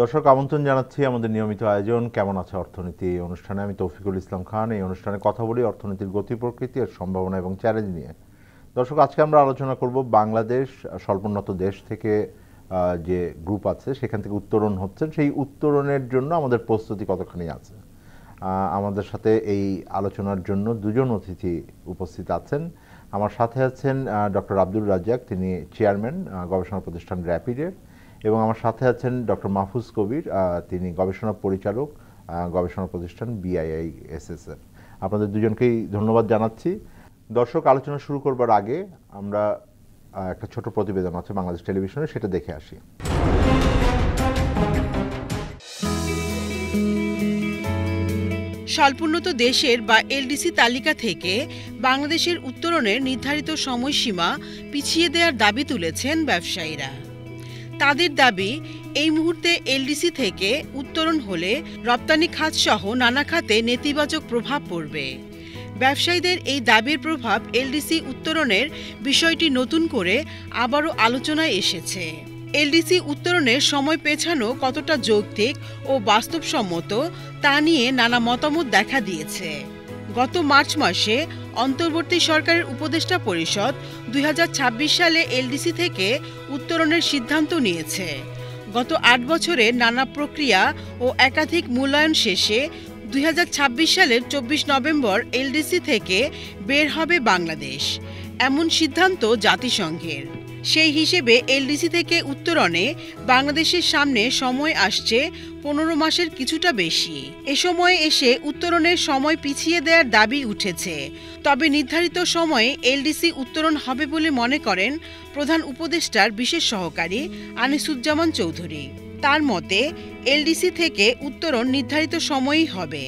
দর্শক আমন্ত্রণ জানাচ্ছি আমাদের নিয়মিত আয়োজন কেমন আছে অর্থনীতি এই অনুষ্ঠানে। আমি তৌফিকুল ইসলাম খান। এই অনুষ্ঠানে কথা বলি অর্থনীতির গতি প্রকৃতি, এর সম্ভাবনা এবং চ্যালেঞ্জ নিয়ে। দর্শক, আজকে আমরা আলোচনা করব বাংলাদেশ স্বল্পোন্নত দেশ থেকে যে গ্রুপ আছে সেখান থেকে উত্তরণ হচ্ছেন, সেই উত্তরণের জন্য আমাদের প্রস্তুতি কতখানি আছে। আমাদের সাথে এই আলোচনার জন্য দুজন অতিথি উপস্থিত আছেন। আমার সাথে আছেন ডক্টর আব্দুর রাজ্জাক, তিনি চেয়ারম্যান গবেষণা প্রতিষ্ঠান র্যাপিডের, এবং আমার সাথে আছেন ডক্টর মাহফুজ কবির, তিনি গবেষণা পরিচালক গবেষণা প্রতিষ্ঠান BIISS-এর। আপনাদের দুজনকেই ধন্যবাদ জানাচ্ছি। দর্শক, আলোচনা শুরু করবার আগে আমরা একটা ছোট প্রতিবেদন আছে বাংলাদেশ টেলিভিশনে, সেটা দেখে আসি। স্বল্পোন্নত দেশের বা এলডিসি তালিকা থেকে বাংলাদেশের উত্তরণের নির্ধারিত সময়সীমা পিছিয়ে দেওয়ার দাবি তুলেছেন ব্যবসায়ীরা। তাদের দাবি, এই মুহূর্তে এলডিসি থেকে উত্তরণ হলে রপ্তানি খাত সহ নানা খাতে নেতিবাচক প্রভাব পড়বে। ব্যবসায়ীদের এই দাবির প্রভাব এলডিসি উত্তরণের বিষয়টি নতুন করে আবারও আলোচনায় এসেছে। এলডিসি উত্তরণের সময় পেছানো কতটা যৌক্তিক ও বাস্তবসম্মত তা নিয়ে নানা মতামত দেখা দিয়েছে। গত মার্চ মাসে অন্তর্বর্তী সরকারের উপদেষ্টা পরিষদ 2026 সালে এলডিসি থেকে উত্তরণের সিদ্ধান্ত নিয়েছে। গত 8 বছরের নানা প্রক্রিয়া ও একাধিক মূল্যায়ন শেষে 2026 সালের 24 নভেম্বর এলডিসি থেকে বের হবে বাংলাদেশ, এমন সিদ্ধান্ত জাতিসংঘের। সেই হিসেবে এলডিসি থেকে উত্তরণে বাংলাদেশের সামনে সময় আসছে 15 মাসের কিছুটা বেশি। এ সময়ে এসে উত্তরণের সময় পিছিয়ে দেওয়ার দাবি উঠেছে। তবে নির্ধারিত সময়ে এলডিসি উত্তরণ হবে বলে মনে করেন প্রধান উপদেষ্টার বিশেষ সহকারী আনিসুজ্জামান চৌধুরী। তার মতে, এলডিসি থেকে উত্তরণ নির্ধারিত সময়ই হবে।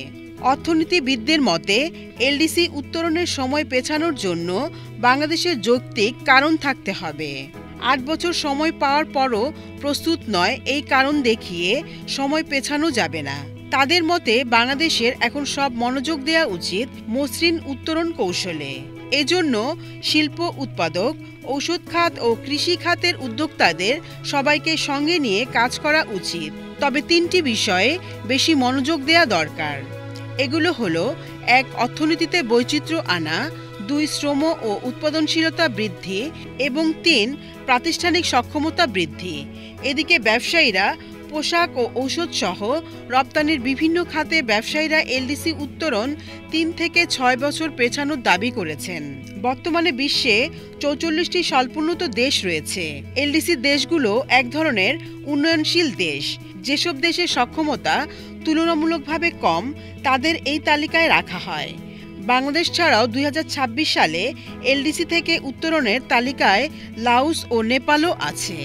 অর্থনীতিবিদদের মতে, এলডিসি উত্তরণের সময় পেছানোর জন্য বাংলাদেশের যৌক্তিক কারণ থাকতে হবে। 8 বছর সময় পাওয়ার পরও প্রস্তুত নয়, এই কারণ দেখিয়ে সময় পেছানো যাবে না। তাদের মতে, বাংলাদেশের এখন সব মনোযোগ দেওয়া উচিত মসৃণ উত্তরণ কৌশলে। এজন্য শিল্প উৎপাদক, ঔষধ খাত ও কৃষি খাতের উদ্যোক্তাদের সবাইকে সঙ্গে নিয়ে কাজ করা উচিত। তবে 3টি বিষয়ে বেশি মনোযোগ দেওয়া দরকার। এগুলো হলো: 1. অর্থনীতিতে বৈচিত্র্য আনা, 2. শ্রম ও উৎপাদনশীলতা বৃদ্ধি এবং 3. প্রাতিষ্ঠানিক সক্ষমতা বৃদ্ধি। এদিকে ব্যবসায়ীরা পোশাক ও ঔষধ সহ রপ্তানির বিভিন্ন খাতে ব্যবসায়ীরা এলডিসি উত্তরণ 3 থেকে 6 বছর পেছানোর দাবি করেছেন। বর্তমানে বিশ্বে 44টি স্বল্পোন্নত দেশ রয়েছে। এলডিসি দেশগুলো এক ধরনের উন্নয়নশীল দেশ। যেসব দেশের সক্ষমতা তুলনামূলকভাবে কম তাদের এই তালিকায় রাখা হয়। বাংলাদেশ ছাড়াও 2026 সালে এলডিসি থেকে উত্তরণের তালিকায় লাওস ও নেপালও আছে।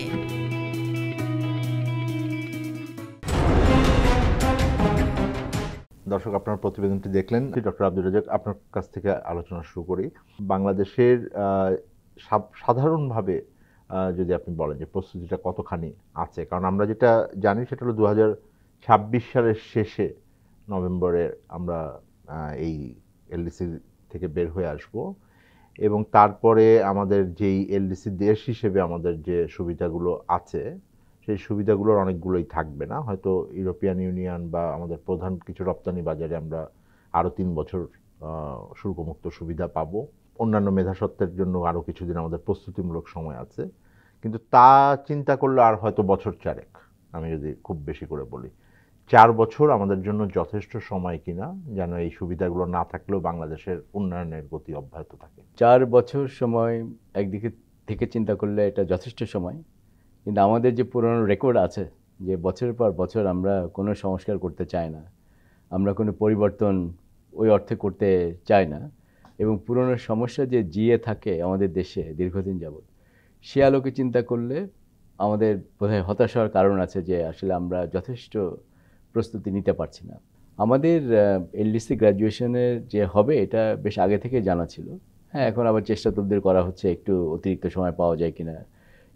দর্শক, আপনার প্রতিবেদনটি দেখলেন। ডক্টর আব্দুর রাজ্জাক, আপনার কাছ থেকে আলোচনা শুরু করি। বাংলাদেশের সাধারণভাবে যদি আপনি বলেন যে প্রস্তুতিটা কতখানি আছে, কারণ আমরা যেটা জানি সেটা হলো 2026 সালের শেষে নভেম্বরে আমরা এই এলডিসি থেকে বের হয়ে আসব, এবং তারপরে আমাদের যেই এলডিসি দেশ হিসেবে আমাদের যে সুবিধাগুলো আছে সেই সুবিধাগুলোর অনেকগুলোই থাকবে না। হয়তো ইউরোপিয়ান ইউনিয়ন বা আমাদের প্রধান কিছু রপ্তানি বাজারে আমরা আরও 3 বছর শুল্কমুক্ত সুবিধা পাবো। অন্যান্য মেধাস্বত্বের জন্য আরও কিছুদিন আমাদের প্রস্তুতিমূলক সময় আছে, কিন্তু তা চিন্তা করলে আর হয়তো বছর 4, আমি যদি খুব বেশি করে বলি 4 বছর আমাদের জন্য যথেষ্ট সময় কিনা, যেন এই সুবিধাগুলো না থাকলেও বাংলাদেশের উন্নয়নের গতি অব্যাহত থাকে। 4 বছর সময় একদিকে থেকে চিন্তা করলে এটা যথেষ্ট সময়, কিন্তু আমাদের যে পুরনো রেকর্ড আছে যে বছরের পর বছর আমরা কোনো সংস্কার করতে চাই না, আমরা কোনো পরিবর্তন ওই অর্থে করতে চাই না, এবং পুরনো সমস্যা যে জিয়ে থাকে আমাদের দেশে দীর্ঘদিন যাবৎ, সে আলোকে চিন্তা করলে আমাদের বোধহয় হতাশ হওয়ার কারণ আছে যে আসলে আমরা যথেষ্ট প্রস্তুতি নিতে পারছি না। আমাদের এলডিসি গ্র্যাজুয়েশনের যে হবে এটা বেশ আগে থেকে জানা ছিল। হ্যাঁ, এখন আবার চেষ্টা তদবির করা হচ্ছে একটু অতিরিক্ত সময় পাওয়া যায় কিনা,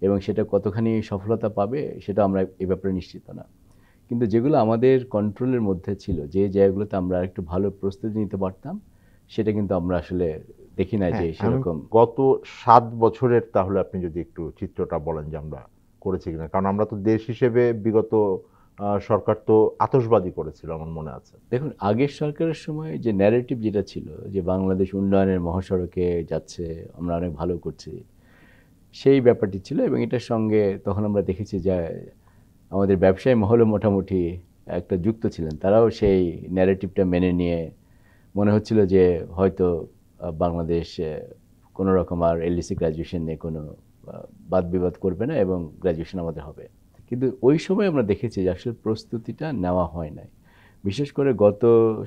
এবং সেটা কতখানি সফলতা পাবে সেটা আমরা এই ব্যাপারে নিশ্চিত না। কিন্তু যেগুলো আমাদের কন্ট্রোলের মধ্যে ছিল, যে জায়গাগুলোতে আমরা একটু ভালো প্রস্তুতি নিতে পারতাম, সেটা কিন্তু আমরা আসলে দেখি না যে সেরকম। গত 7 বছরের তাহলে আপনি যদি একটু চিত্রটা বলেন যে আমরা করেছি কিনা, কারণ আমরা তো দেশ হিসেবে বিগত সরকার তো আতশবাজি করেছিল আমার মনে আছে। দেখুন, আগের সরকারের সময় যে ন্যারেটিভ যেটা ছিল যে বাংলাদেশ উন্নয়নের মহাসড়কে যাচ্ছে, আমরা অনেক ভালো করছি, সেই ব্যাপারটি ছিল। এবং এটার সঙ্গে তখন আমরা দেখেছি যে আমাদের ব্যবসায়ী মহলও মোটামুটি একটা যুক্ত ছিলেন, তারাও সেই ন্যারেটিভটা মেনে নিয়ে মনে হচ্ছিল যে হয়তো বাংলাদেশ কোনো রকম আর এলডিসি গ্র্যাজুয়েশন নিয়ে কোনো বাদ বিবাদ করবে না এবং গ্র্যাজুয়েশন আমাদের হবে। কিন্তু ওই সময় আমরা দেখেছি যে আসলে প্রস্তুতিটা নেওয়া হয় নাই। বিশেষ করে গত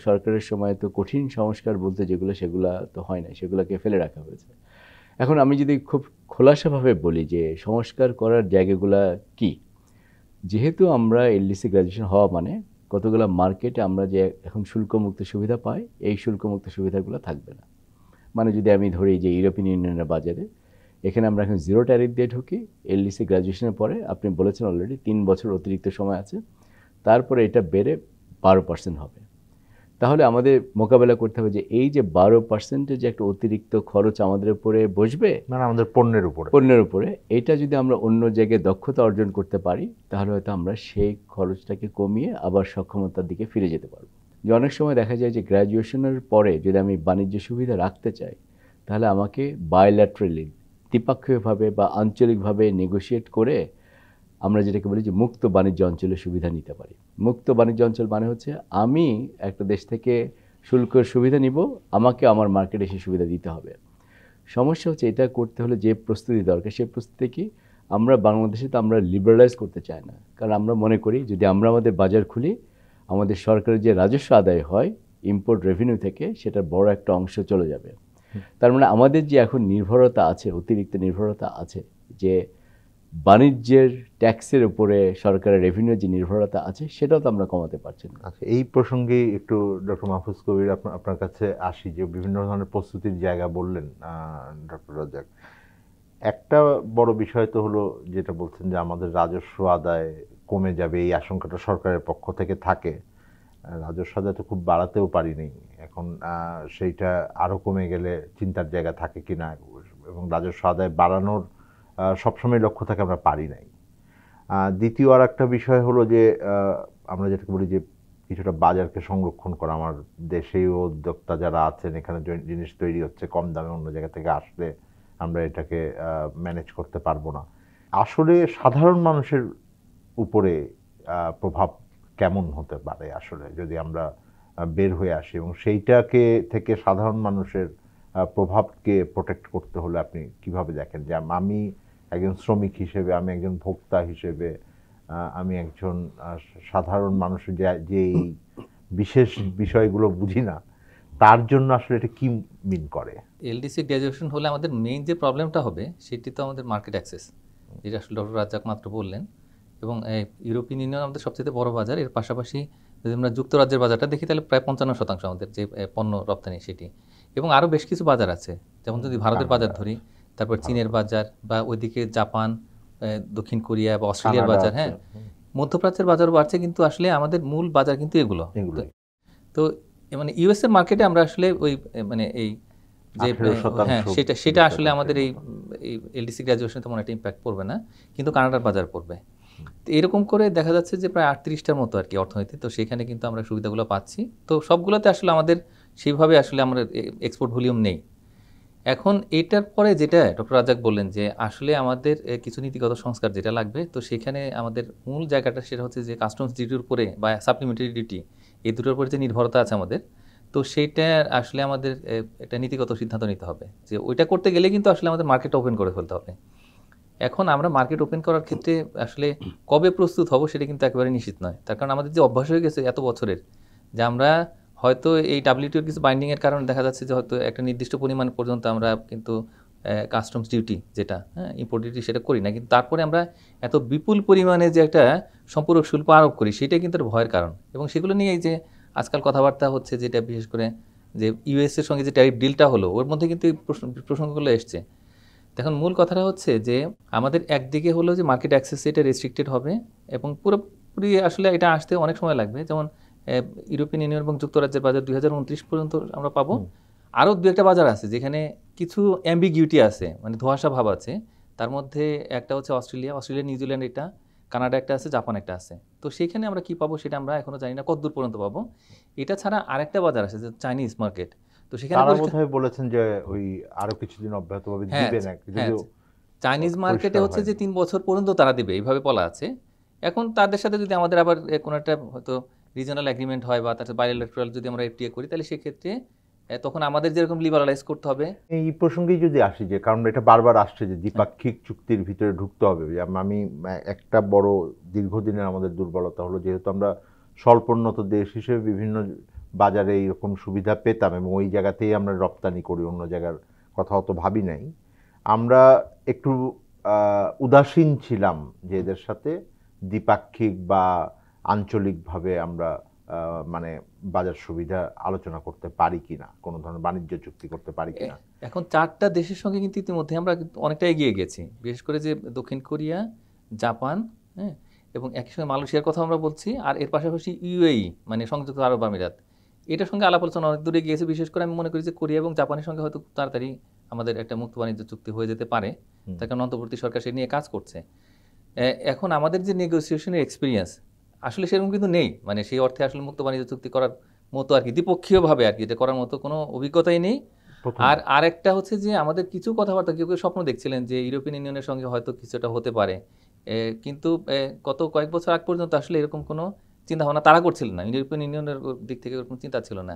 সরকারের সময় তো কঠিন সংস্কার বলতে যেগুলো, সেগুলো তো হয় নাই, সেগুলোকে ফেলে রাখা হয়েছে। এখন আমি যদি খুব খোলাসাভাবে বলি যে সংস্কার করার জায়গাগুলো কি, যেহেতু আমরা এলডিসি গ্র্যাজুয়েশন হওয়া মানে কতগুলো মার্কেটে আমরা যে এখন শুল্কমুক্ত সুবিধা পাই, এই শুল্কমুক্ত সুবিধাগুলো থাকবে না। মানে যদি আমি ধরি যে ইউরোপিয়ান ইউনিয়নের বাজারে এখানে আমরা এখন 0 ট্যারিফ দিয়ে ঢুকি, এলডিসি গ্র্যাজুয়েশনের পরে আপনি বলেছেন অলরেডি 3 বছর অতিরিক্ত সময় আছে, তারপরে এটা বেড়ে 12% হবে। তাহলে আমাদের মোকাবেলা করতে হবে যে এই যে 12% যে একটা অতিরিক্ত খরচ আমাদের উপরে বসবে, মানে আমাদের পণ্যের উপরে, এটা যদি আমরা অন্য জায়গায় দক্ষতা অর্জন করতে পারি তাহলে হয়তো আমরা সেই খরচটাকে কমিয়ে আবার সক্ষমতার দিকে ফিরে যেতে পারবো। যে অনেক সময় দেখা যায় যে গ্র্যাজুয়েশনের পরে যদি আমি বাণিজ্য সুবিধা রাখতে চাই তাহলে আমাকে বায়োল্যাটারালি, দ্বিপাক্ষিকভাবে বা আঞ্চলিকভাবে নেগোশিয়েট করে আমরা যেটাকে বলি যে মুক্ত বাণিজ্য অঞ্চলের সুবিধা নিতে পারি। মুক্ত বাণিজ্য অঞ্চল মানে হচ্ছে আমি একটা দেশ থেকে শুল্কের সুবিধা নিব, আমাকে আমার মার্কেটে সেই সুবিধা দিতে হবে। সমস্যা হচ্ছে এটা করতে হলে যে প্রস্তুতি দরকার, সেই প্রস্তুতি কি আমরা বাংলাদেশে তো আমরা লিবারালাইজ করতে চাই না। কারণ আমরা মনে করি যদি আমরা আমাদের বাজার খুলি, আমাদের সরকারের যে রাজস্ব আদায় হয় ইম্পোর্ট রেভিনিউ থেকে, সেটার বড় একটা অংশ চলে যাবে। তার মানে আমাদের যে এখন নির্ভরতা আছে, অতিরিক্ত নির্ভরতা আছে, যে বাণিজ্যের ট্যাক্সের উপরে সরকারের রেভিনিউ যে নির্ভরতা আছে, সেটাও তো আমরা কমাতে পারছি না। আচ্ছা, এই প্রসঙ্গে একটু ডক্টর মাহফুজ কবির আপনার কাছে আসি, যে বিভিন্ন ধরনের প্রস্তুতির জায়গা বললেন ডক্টর রাজ্জাক। একটা বড় বিষয় তো হলো যেটা বলছেন যে আমাদের রাজস্ব আদায় কমে যাবে, এই আশঙ্কাটা সরকারের পক্ষ থেকে থাকে। রাজস্ব আদায় তো খুব বাড়াতেও পারিনি এখন, সেইটা আরও কমে গেলে চিন্তার জায়গা থাকে কিনা, এবং রাজস্ব আদায় বাড়ানোর সবসময় লক্ষ্য থাকে আমরা পারি নাই। দ্বিতীয় আর একটা বিষয় হলো যে আমরা যেটাকে বলি যে কিছুটা বাজারকে সংরক্ষণ করা। আমার দেশেই উদ্যোক্তা যারা আছেন, এখানে জিনিস তৈরি হচ্ছে কম দামে, অন্য জায়গা থেকে আসলে আমরা এটাকে ম্যানেজ করতে পারবো না। আসলে সাধারণ মানুষের উপরে প্রভাব কেমন হতে পারে আসলে যদি আমরা বের হয়ে আসি, এবং সেইটাকে থেকে সাধারণ মানুষের প্রভাবকে প্রোটেক্ট করতে হলে আপনি কিভাবে দেখেন? যে আমি একজন শ্রমিক হিসেবে, আমি একজন ভোক্তা হিসেবে, আমি একজন সাধারণ মানুষের যে এই বিশেষ বিষয়গুলো বুঝি না, তার জন্য আসলে এটা কি মিন করে? এলডিসি গ্র্যাজুয়েশন হলে আমাদের মেইন যে প্রবলেমটা হবে সেটি তো আমাদের মার্কেট অ্যাক্সেস, যেটা আসলে ডক্টর রাজ্জাক মাত্র বললেন। এবং ইউরোপিয়ান ইউনিয়ন আমাদের সবচেয়ে বড় বাজার, এর পাশাপাশি যদি আমরা যুক্তরাজ্যের বাজারটা দেখি তাহলে প্রায় 55% আমাদের যে পণ্য রপ্তানি সেটি, এবং আরও বেশ কিছু বাজার আছে। যেমন যদি ভারতের বাজার ধরি, তারপর চীনের বাজার, বা ওইদিকে জাপান, দক্ষিণ কোরিয়া বা অস্ট্রেলিয়ার বাজার, হ্যাঁ, মধ্যপ্রাচ্যের বাজারও বাড়ছে। কিন্তু আসলে আমাদের মূল বাজার কিন্তু এগুলো। তো মানে ইউএসএ মার্কেটে আমরা আসলে ওই মানে এই যে হ্যাঁ সেটা আসলে আমাদের এই এলডিসি গ্র্যাজুয়েশনে তেমন একটা ইম্প্যাক্ট পড়বে না, কিন্তু কানাডার বাজার পড়বে। তো এরকম করে দেখা যাচ্ছে যে প্রায় 38টার মতো আর কি অর্থনীতি, তো সেখানে কিন্তু আমরা সুবিধাগুলো পাচ্ছি। তো সবগুলোতে আসলে আমাদের সেইভাবে আসলে আমাদের এক্সপোর্ট ভলিউম নেই। এখন এটার পরে যেটা ডক্টর রাজ্জাক বললেন যে আসলে আমাদের কিছু নীতিগত সংস্কার যেটা লাগবে, তো সেখানে আমাদের মূল জায়গাটা সেটা হচ্ছে যে কাস্টমস ডিউটির উপরে বা সাপ্লিমেন্টারি ডিউটি, এই দুটোর উপরে যে নির্ভরতা আছে আমাদের, তো সেইটা আসলে আমাদের একটা নীতিগত সিদ্ধান্ত নিতে হবে যে ওইটা করতে গেলে কিন্তু আসলে আমাদের মার্কেট ওপেন করে ফেলতে হবে। এখন আমরা মার্কেট ওপেন করার ক্ষেত্রে আসলে কবে প্রস্তুত হব সেটা কিন্তু একেবারে নিশ্চিত নয়। তার কারণ আমাদের যে অভ্যাস হয়ে গেছে এত বছরের, যে আমরা হয়তো এই ডাব্লিউটিওর কিছু বাইন্ডিংয়ের কারণে দেখা যাচ্ছে যে হয়তো একটা নির্দিষ্ট পরিমাণ পর্যন্ত আমরা কিন্তু কাস্টমস ডিউটি যেটা, হ্যাঁ, ইম্পোর্ট ডিউটি, সেটা করি না। কিন্তু তারপরে আমরা এত বিপুল পরিমাণে যে একটা সম্পূরক শুল্ক আরোপ করি, সেটাই কিন্তু একটা ভয়ের কারণ। এবং সেগুলো নিয়েই যে আজকাল কথাবার্তা হচ্ছে, যেটা বিশেষ করে যে ইউএসের সঙ্গে যে ট্যারিফ ডিলটা হলো, ওর মধ্যে কিন্তু এই প্রসঙ্গগুলো এসছে। দেখুন, মূল কথাটা হচ্ছে যে আমাদের একদিকে হলো যে মার্কেট অ্যাক্সেস এটা রেস্ট্রিক্টেড হবে, এবং পুরোপুরি আসলে এটা আসতে অনেক সময় লাগবে। যেমন ইউরোপিয়ান ইউনিয়ন এবং যুক্তরাজ্যের বাজার 2029 পর্যন্ত আমরা পাবো। আরও দু একটা বাজার আছে যেখানে কিছু অ্যাম্বিগিউটি আছে, মানে ধোঁয়াশা ভাব আছে। তার মধ্যে একটা হচ্ছে অস্ট্রেলিয়া, নিউজিল্যান্ড, এটা কানাডা একটা আছে, জাপান একটা আছে। তো সেখানে আমরা কি পাবো সেটা আমরা এখনো জানি না কতদূর পর্যন্ত পাবো। এটা ছাড়া আরেকটা বাজার আছে যে চাইনিজ মার্কেট। তো সেখানে তারা বোধহয় বলেছেন যে ওই আরো কিছুদিন অব্যাহতভাবে দিবেন, যদিও চাইনিজ মার্কেটে হচ্ছে যে 3 বছর পর্যন্ত তারা দিবে এইভাবে বলা আছে। এখন তাদের সাথে যদি আমাদের আবার কোনো একটা হয়তো রিজনাল এগ্রিমেন্ট হয় বা তার বাইলেটারাল যদি আমরা এফটিএ করি, তাহলে সেক্ষেত্রে তখন আমাদের যেরকম লিবারালাইজ করতে হবে। এই প্রসঙ্গেই যদি আসি, যে কারণ এটা বারবার আসছে যে দ্বিপাক্ষিক চুক্তির ভিতরে ঢুকতে হবে। আমি একটা বড় দীর্ঘদিনের আমাদের দুর্বলতা হলো, যেহেতু আমরা স্বল্পোন্নত দেশ হিসেবে বিভিন্ন বাজারে এইরকম সুবিধা পেতাম এবং ওই জায়গাতেই আমরা রপ্তানি করি, অন্য জায়গার কথা অত ভাবি নাই। আমরা একটু উদাসীন ছিলাম যে এদের সাথে দ্বিপাক্ষিক বা আঞ্চলিকভাবে আমরা মানে বাজার সুবিধা আলোচনা করতে পারি কিনা, কোনো ধরনের বাণিজ্য চুক্তি করতে পারি কিনা। এখন 4টা দেশের সঙ্গে কিন্তু ইতিমধ্যে আমরা অনেকটা এগিয়ে গেছি, বিশেষ করে যে দক্ষিণ কোরিয়া, জাপান, হ্যাঁ, এবং একই সঙ্গে মালয়েশিয়ার কথা আমরা বলছি। আর এর পাশাপাশি ইউএই মানে সংযুক্ত আরব আমিরাত, এটার সঙ্গে আলাপ আলোচনা অনেক দূরে গিয়েছে। বিশেষ করে আমি মনে করি যে কোরিয়া এবং জাপানের সঙ্গে হয়তো তাড়াতাড়ি আমাদের একটা মুক্ত বাণিজ্য চুক্তি হয়ে যেতে পারে, তার কারণ অন্তর্বর্তী সরকার সে নিয়ে কাজ করছে। এখন আমাদের যে নেগোসিয়েশনের এক্সপিরিয়েন্স আসলে সেরকম কিন্তু নেই, মানে সেই অর্থে আসলে মুক্ত বাণিজ্য চুক্তি করার মতো আর কি দ্বিপক্ষীয়ভাবে আর কি এটা করার মতো কোনো অভিজ্ঞতাই নেই। আর আরেকটা হচ্ছে যে আমাদের কিছু কথাবার্তা কেউ কেউ স্বপ্ন দেখছিলেন যে ইউরোপিয়ান ইউনিয়নের সঙ্গে হয়তো কিছুটা হতে পারে, কিন্তু গত কয়েক বছর আগ পর্যন্ত আসলে এরকম কোনো চিন্তা ভাবনা তারা করছিলেন না, ইউরোপিয়ান ইউনিয়নের দিক থেকে এরকম চিন্তা ছিল না।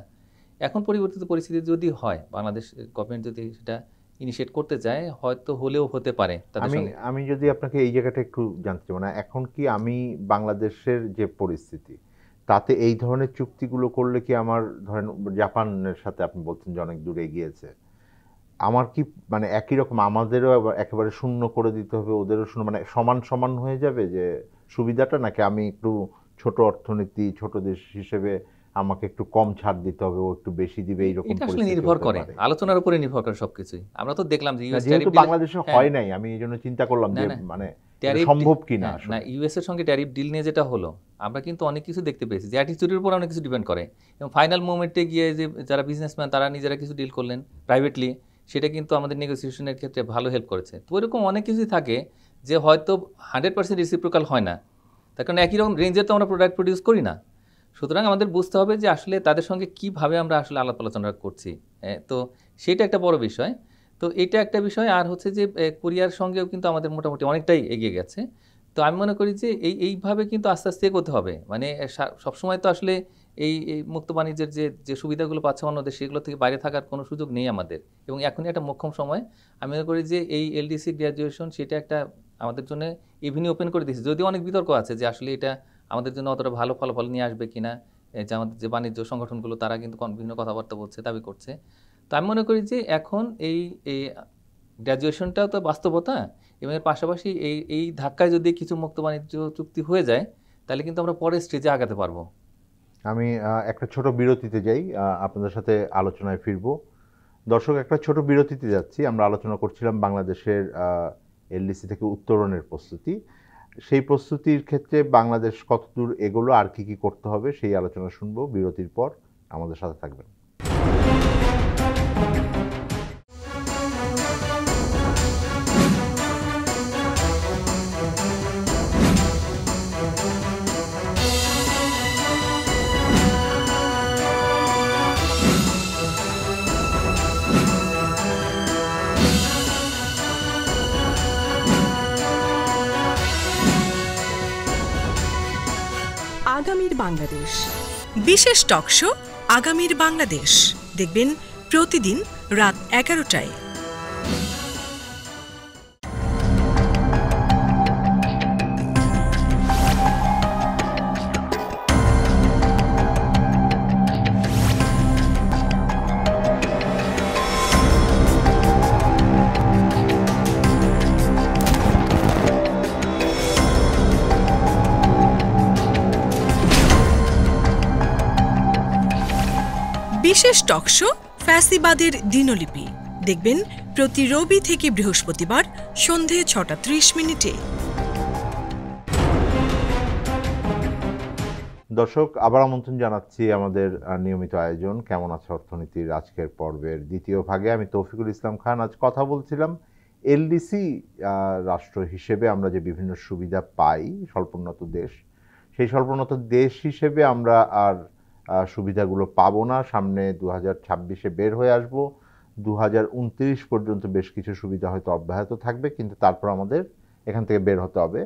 এখন পরিবর্তিত পরিস্থিতি যদি হয়, বাংলাদেশ গভর্নমেন্ট যদি সেটা ইনিশিয়েট করতে চায়, হয়তো হলেও হতে পারে তাদের সঙ্গে। আমি যদি আপনাকে এই জায়গাটা একটু জানতে চাই, মানে এখন কি আমি বাংলাদেশের যে পরিস্থিতি তাতে এই ধরনের চুক্তিগুলো করলে কি আমার, ধরেন জাপানের সাথে আপনি বলছেন যে অনেক দূরে গিয়েছে, আমার কি মানে একই রকম আমাদেরও একেবারে শূন্য করে দিতে হবে, ওদেরও শূন্য, মানে সমান সমান হয়ে যাবে যে সুবিধাটা, নাকি আমি একটু ছোট অর্থনীতি, ছোট দেশ হিসেবে আমাকে একটু কম ছাড় দিতে হবে, ও একটু বেশি দিবে, এইরকম এটা আসলে নির্ভর করে, আলোচনার উপরে নির্ভর করে সবকিছুই। আমরা তো দেখলাম যে ইউএস যেহেতু বাংলাদেশে হয় নাই, আমি এই জন্য চিন্তা করলাম যে মানে সম্ভব কিনা। না, ইউএস এর সঙ্গে ট্যারিফ ডিল নিয়ে যেটা হলো, আমরা কিন্তু অনেক কিছু দেখতে পেয়েছি যে অ্যাটিটিউডের উপর অনেক কিছু ডিপেন্ড করে, এবং ফাইনাল মোমেন্টে গিয়ে যে যারা বিজনেসম্যান তারা নিজেরা কিছু ডিল করলেন প্রাইভেটলি, সেটা কিন্তু আমাদের নেগোসিয়েশনের ক্ষেত্রে ভালো হেল্প করেছে। তো এরকম অনেক কিছুই থাকে যে হয়তো 100% রেসিপ্রোকাল হয় না, তার কারণ একই রকম রেঞ্জে তো আমরা প্রোডাক্ট প্রডিউস করি না। সুতরাং আমাদের বুঝতে হবে যে আসলে তাদের সঙ্গে কিভাবে আমরা আসলে আলাপ আলোচনা করছি, তো সেটা একটা বড় বিষয়। তো এটা একটা বিষয়। আর হচ্ছে যে কোরিয়ার সঙ্গেও কিন্তু আমাদের মোটামুটি অনেকটাই এগিয়ে গেছে। তো আমি মনে করি যে এইভাবে কিন্তু আস্তে আস্তে এগোতে হবে, মানে সবসময় তো আসলে এই মুক্ত বাণিজ্যের যে সুবিধাগুলো পাচ্ছে অন্য দেশ, সেগুলো থেকে বাইরে থাকার কোনো সুযোগ নেই আমাদের, এবং এখনই একটা মোক্ষম সময়। আমি মনে করি যে এই এলডিসি গ্র্যাজুয়েশন সেটা একটা আমাদের জন্য এভিনিউ ওপেন করে দিয়েছে, যদিও অনেক বিতর্ক আছে যে আসলে এটা আমাদের জন্য অতটা ভালো ফলাফল নিয়ে আসবে কিনা, যে আমাদের যে বাণিজ্য সংগঠনগুলো তারা কিন্তু বিভিন্ন কথাবার্তা বলছে, দাবি করছে। তো আমি মনে করি যে এখন এই গ্র্যাজুয়েশনটাও তো বাস্তবতা, এবং এর পাশাপাশি এই ধাক্কায় যদি কিছু মুক্ত বাণিজ্য চুক্তি হয়ে যায়, তাহলে কিন্তু আমরা পরের স্টেজে আগাতে পারবো। আমি একটা ছোট বিরতিতে যাই, আপনাদের সাথে আলোচনায় ফিরবো। দর্শক, একটা ছোট বিরতিতে যাচ্ছি। আমরা আলোচনা করছিলাম বাংলাদেশের এলডিসি থেকে উত্তরণের প্রস্তুতি, সেই প্রস্তুতির ক্ষেত্রে বাংলাদেশ কতদূর এগোলো, আর কি কি করতে হবে, সেই আলোচনা শুনবো বিরতির পর। আমাদের সাথে থাকবেন। আগামীর বাংলাদেশ বিশেষ টক শো আগামীর বাংলাদেশ দেখবেন প্রতিদিন রাত 11টায়। বিশেষ টক শো ফ্যাসিবাদের দিনলিপি দেখবেন প্রতি রবি থেকে বৃহস্পতিবার সন্ধে 6:30। দর্শক, আবার আমন্ত্রণ জানাচ্ছি আমাদের নিয়মিত আয়োজন কেমন আছে অর্থনীতির আজকের পর্বের দ্বিতীয় ভাগে। আমি তৌফিকুল ইসলাম খান। আজ কথা বলছিলাম এলডিসি রাষ্ট্র হিসেবে আমরা যে বিভিন্ন সুবিধা পাই, স্বল্পোন্নত দেশ, সেই স্বল্পোন্নত দেশ হিসেবে আমরা আর সুবিধাগুলো পাবো না। সামনে 2026-এ বের হয়ে আসবো, 2029 পর্যন্ত বেশ কিছু সুবিধা হয়তো অব্যাহত থাকবে, কিন্তু তারপর আমাদের এখান থেকে বের হতে হবে।